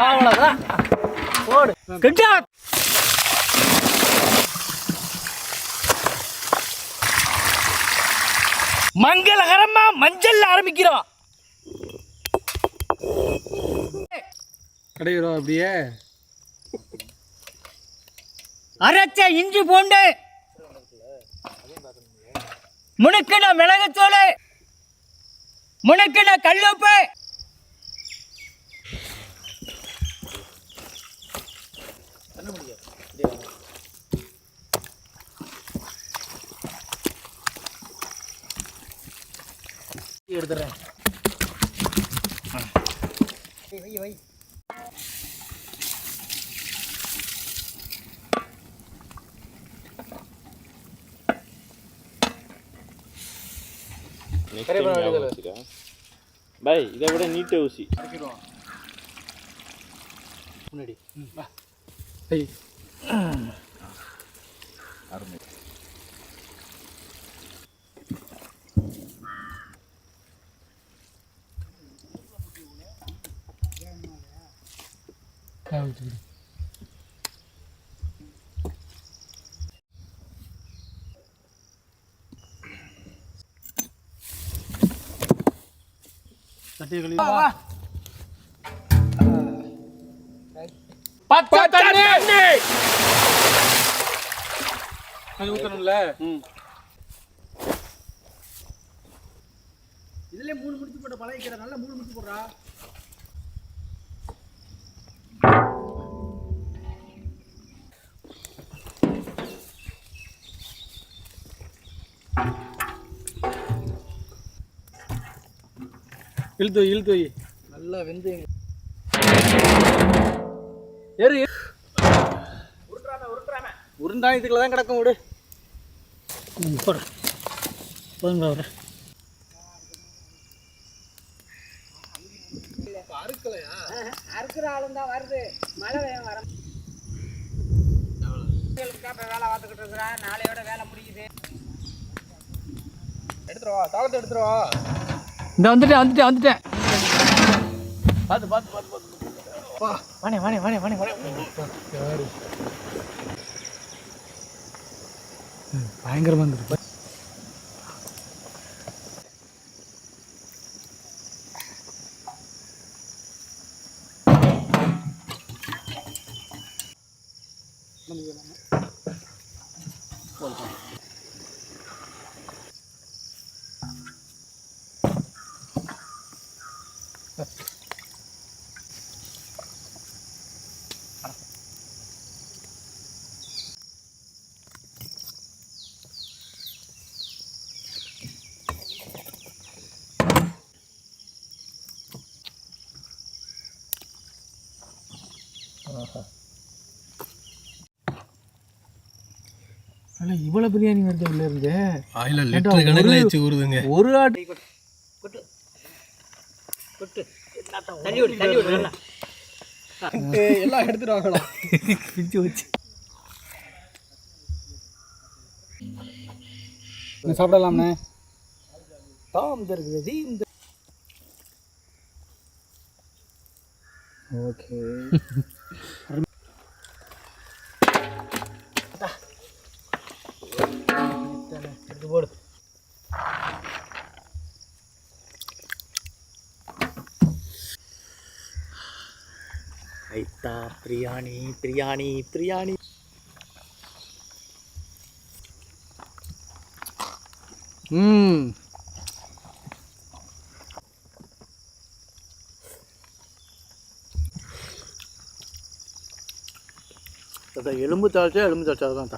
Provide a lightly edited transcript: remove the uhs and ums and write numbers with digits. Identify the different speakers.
Speaker 1: அவ்வளோதான் போடு கிட்டா. மங்களகரமா மஞ்சள் ஆரம்பிக்கிறோம்.
Speaker 2: கடையிறோம் அப்படியே.
Speaker 1: அரைச்ச இஞ்சி பூண்டு, முணுக்கின மிளகுத்தூள், முணுக்கின கல்லுப்பு, எடுத்துறேன். வை
Speaker 3: பாய் இதை விட நீட்டை ஊசி
Speaker 2: முன்னாடி அருமை.
Speaker 1: பச்சை தண்ணி
Speaker 2: ஊத்தணும்ல.
Speaker 1: இதுல 3 முடிச்சு போட்ட பழகிக்கிற. நல்லா 3 முடிச்சு போடுறா.
Speaker 2: இழுத்து
Speaker 1: நல்லா வெந்து
Speaker 2: ஏறு. உருண்டா இதுக்குள்ள தான் கிடக்கும். விடு
Speaker 1: போடு. போதுங்க ஒரு அறுக்கிற ஆளும் தான் வருது. மழை வர வேலை பார்த்துக்கிட்டு இருக்கிறேன். நாளையோட வேலை முடியுது.
Speaker 2: எடுத்துருவா, தாளத்தை எடுத்துருவா.
Speaker 1: இந்த வந்துட்டேன்.
Speaker 2: பார்த்து
Speaker 1: வாணே.
Speaker 2: பயங்கரமா இருந்துருக்கு.
Speaker 1: இவ்வளவு பிரியாணி வருது உள்ள இருந்து.
Speaker 2: லிட்டர் கணக்குல வச்சு ஊறுதுங்க.
Speaker 1: ஒரு ஆட்டு கொட்டு தள்ளி விடு நல்லா.
Speaker 2: எல்லாம் எடுத்துட்டு வாங்கலாம்.
Speaker 1: பிடிச்சு வச்சு
Speaker 2: சாப்பிடலாம்ண்ணே.
Speaker 1: தாம் தருகிறது இந்த.
Speaker 2: ஓகே.
Speaker 1: போடு. ஐத்தா பிரியாணி.
Speaker 2: எலும்பு தாழ்ச்சா தான்.